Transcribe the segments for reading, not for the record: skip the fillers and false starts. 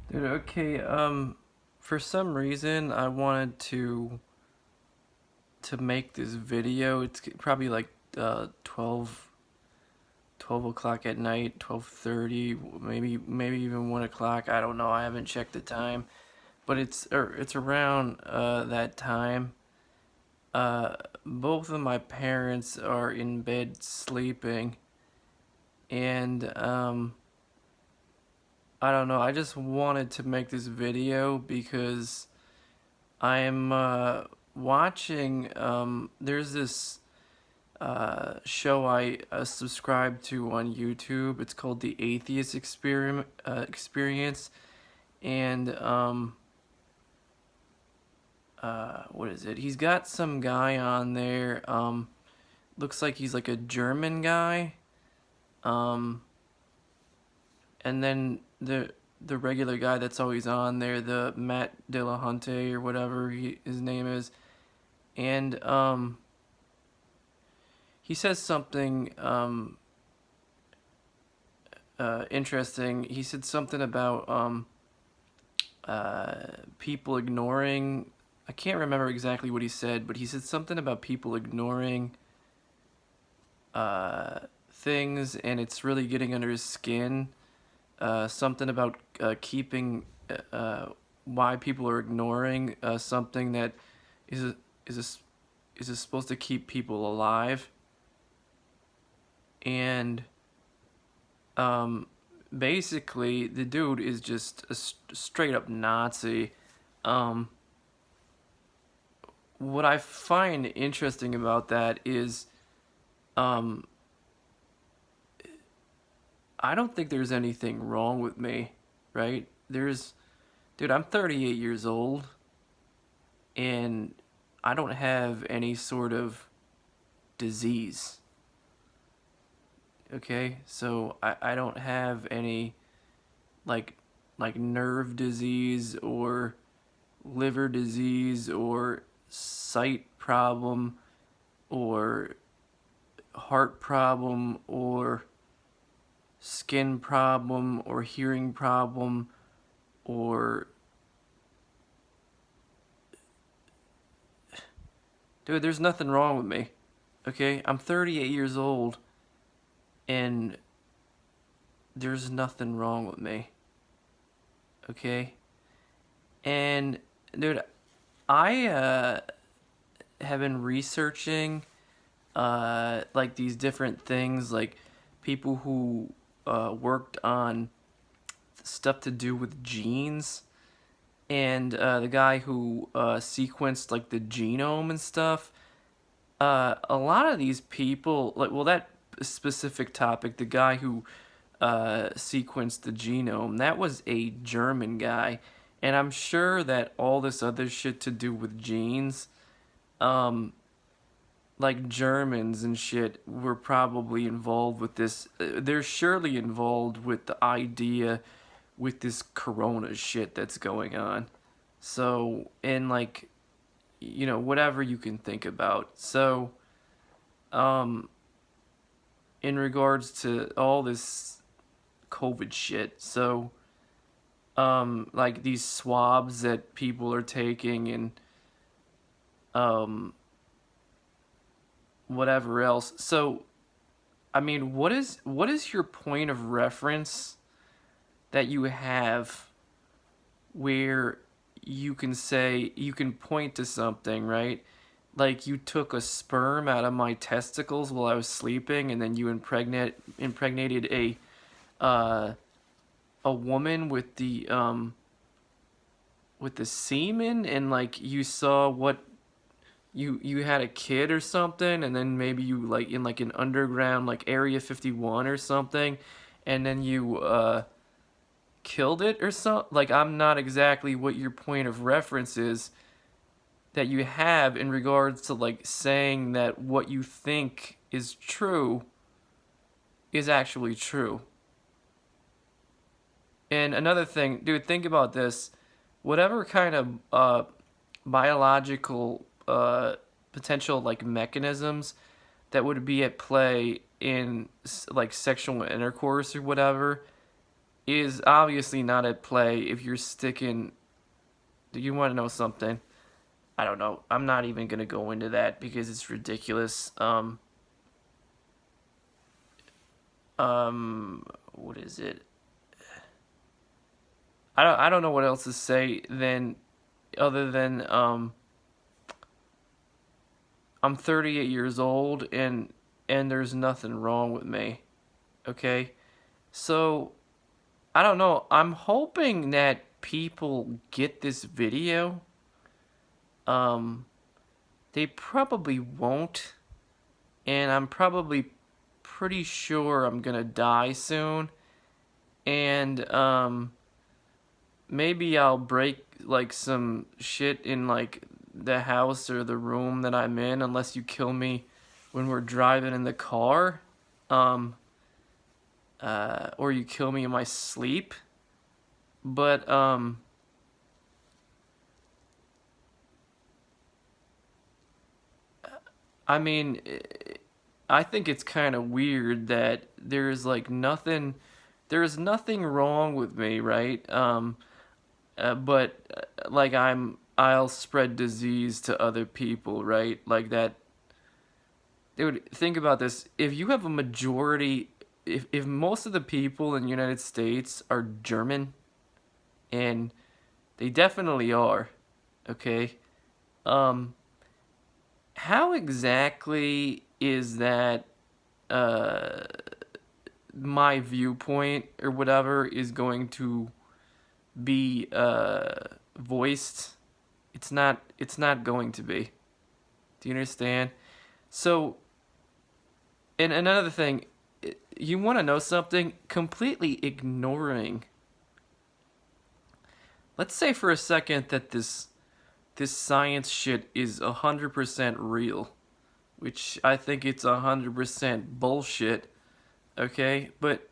Dude, okay, for some reason I wanted to make this video. It's probably like 12 o'clock at night, 12:30, maybe even 1 o'clock. I don't know. I haven't checked the time, but it's around that time. Uh Both of my parents are in bed sleeping, and I don't know. I just wanted to make this video because I'm watching. There's this show I subscribe to on YouTube. It's called The Atheist Experience, and what is it? He's got some guy on there. Looks like he's like a German guy. Um, and then the regular guy that's always on there, the Matt Dillahunty or whatever his name is, and he says something interesting. He said something about people ignoring. I can't remember exactly what he said, but he said something about people ignoring things, and it's really getting under his skin. Something about keeping why people are ignoring something that is is supposed to keep people alive, and basically the dude is just a straight up Nazi. Um, what I find interesting about that is um, I don't think there's anything wrong with me, right? Dude, I'm 38 years old, and I don't have any sort of disease. Okay, so I don't have any like nerve disease or liver disease or sight problem or heart problem or skin problem or hearing problem or dude, there's nothing wrong with me. Okay? I'm 38 years old, and there's nothing wrong with me. Okay? And dude, I have been researching like these different things, like people who worked on stuff to do with genes, and the guy who sequenced like the genome and stuff. A lot of these people, like, well, that specific topic, the guy who sequenced the genome, that was a German guy, and I'm sure that all this other shit to do with genes, um, like Germans and shit, were probably involved with this. They're surely involved with the idea with this corona shit that's going on. So, and like, whatever you can think about. So, um, in regards to all this COVID shit, so, like these swabs that people are taking and, um, whatever else. So, I mean, what is your point of reference that you have where you can point to something, right? Like you took a sperm out of my testicles while I was sleeping, and then you impregnated uh, a woman with the semen, and like you saw what you had a kid or something, and then maybe you like in like an underground like Area 51 or something, and then you killed it or something. Like, I'm not exactly what your point of reference is that you have in regards to like saying that what you think is true is actually true. And another thing, dude, think about this. Whatever kind of biological potential like mechanisms that would be at play in like sexual intercourse or whatever, is obviously not at play if you're sticking. Do you want to know something? I don't know. I'm not even gonna go into that because it's ridiculous. What is it? I don't know what else to say than other than I'm 38 years old and there's nothing wrong with me. Okay? So I don't know. I'm hoping that people get this video. They probably won't, and I'm probably pretty sure I'm gonna die soon. And maybe I'll break like some shit in like the house or the room that I'm in, unless you kill me when we're driving in the car, or you kill me in my sleep. But I mean, I think it's kind of weird that there's like nothing, there's nothing wrong with me, right? But like I'll spread disease to other people, right? Like that. Dude, think about this. If you have a majority, if most of the people in the United States are German, and they definitely are, okay? Um, how exactly is that uh my viewpoint or whatever is going to be voiced? It's not going to be. Do you understand? So, and another thing, you want to know something? Completely ignoring. Let's say for a second that this science shit is 100% real, which I think it's 100% bullshit. Okay, but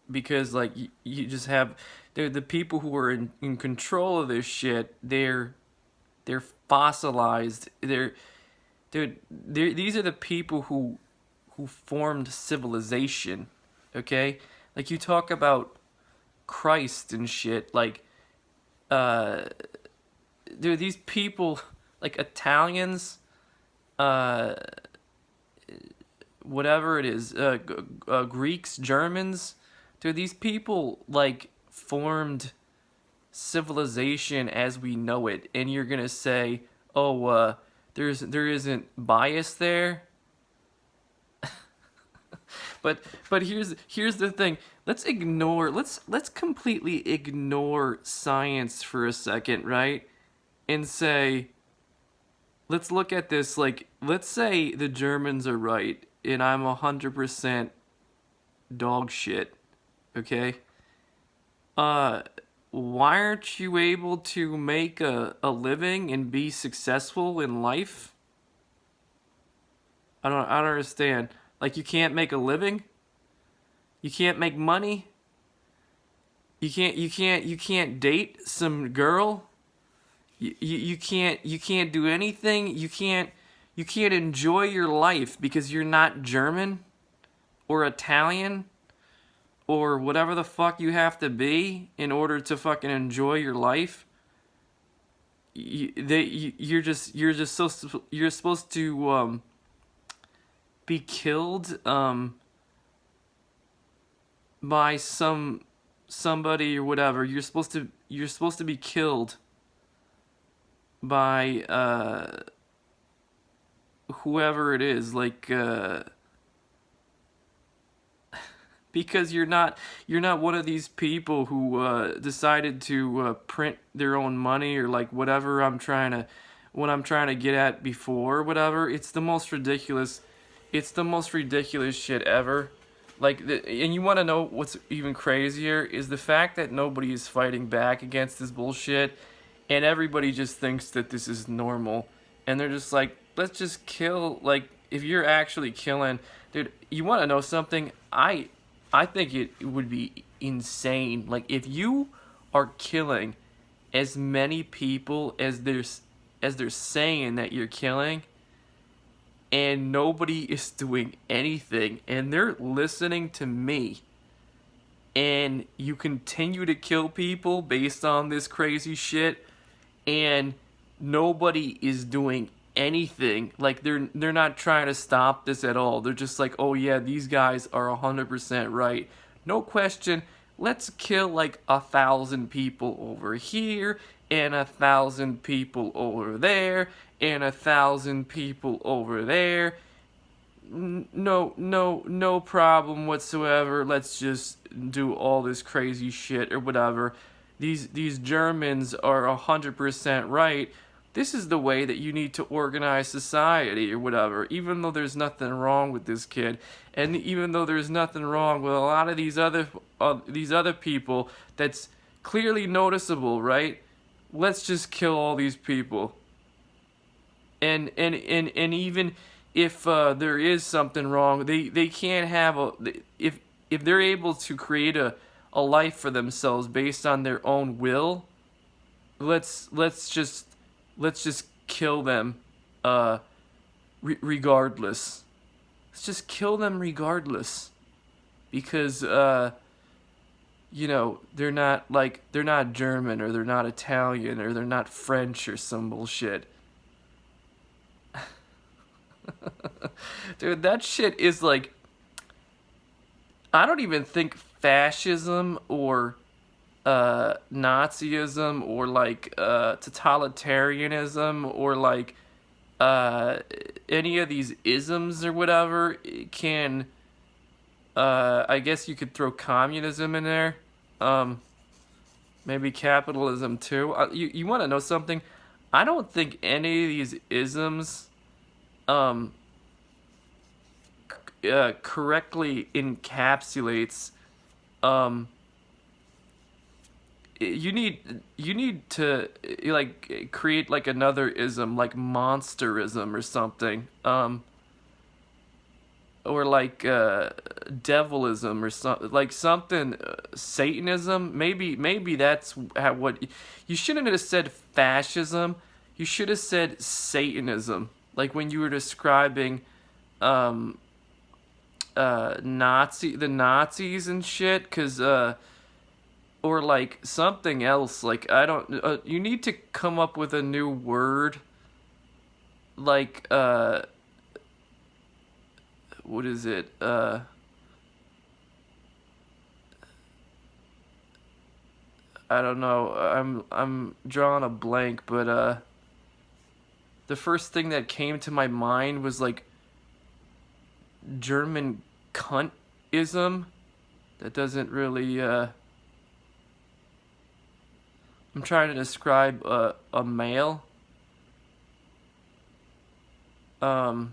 because like you just have the people who are in control of this shit. They're fossilized. These are the people who formed civilization. Okay, like you talk about Christ and shit. Like, uh, dude, these people, like Italians, uh, whatever it is, Greeks, Germans, dude, these people like formed civilization as we know it, and you're gonna say, oh, there isn't bias there. But here's the thing. Let's completely ignore science for a second, right? And say, let's look at this like, let's say the Germans are right and I'm 100% dog shit. Okay? Uh why aren't you able to make a living and be successful in life? I don't understand. Like you can't make a living? You can't make money? You can't date some girl? You can't do anything? You can't enjoy your life because you're not German or Italian or whatever the fuck you have to be in order to fucking enjoy your life? You're supposed to be killed by somebody or whatever. You're supposed to be killed by whoever it is, like because you're not one of these people who decided to print their own money or like whatever what I'm trying to get at before, whatever. It's the most ridiculous shit ever. And you want to know what's even crazier is the fact that nobody is fighting back against this bullshit, and everybody just thinks that this is normal, and they're just like, let's just kill. Like, if you're actually killing, dude, you want to know something? I think it would be insane. Like, if you are killing as many people as they're saying that you're killing, and nobody is doing anything, and they're listening to me, and you continue to kill people based on this crazy shit, and nobody is doing anything. Like they're not trying to stop this at all. They're just like, oh yeah, these guys are 100% right. No question. Let's kill like 1,000 people over here and 1,000 people over there and 1,000 people over there. No problem whatsoever. Let's just do all this crazy shit or whatever. These Germans are 100% right. This is the way that you need to organize society or whatever. Even though there's nothing wrong with this kid, and even though there's nothing wrong with a lot of these other people, that's clearly noticeable, right? Let's just kill all these people. And even if there is something wrong, they can't have if they're able to create a life for themselves based on their own will. Let's just kill them, regardless. Let's just kill them regardless, because you know, they're not German, or they're not Italian, or they're not French or some bullshit. Dude, that shit is like, I don't even think fascism or Nazism or like totalitarianism or like any of these isms or whatever can, I guess you could throw communism in there, maybe capitalism too. You want to know something? I don't think any of these isms correctly encapsulates. You need to like create like another ism, like monsterism or something, or like devilism or something, like something, Satanism. Maybe that's what you shouldn't have said. Fascism. You should have said Satanism, like when you were describing the Nazis and shit, because or like something else, like I don't, you need to come up with a new word, like what is it, I don't know, I'm drawing a blank, but the first thing that came to my mind was like German cuntism. That doesn't really I'm trying to describe a male. I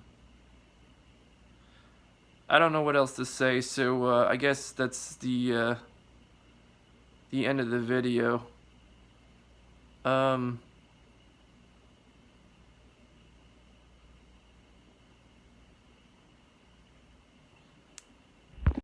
don't know what else to say, so I guess that's the end of the video.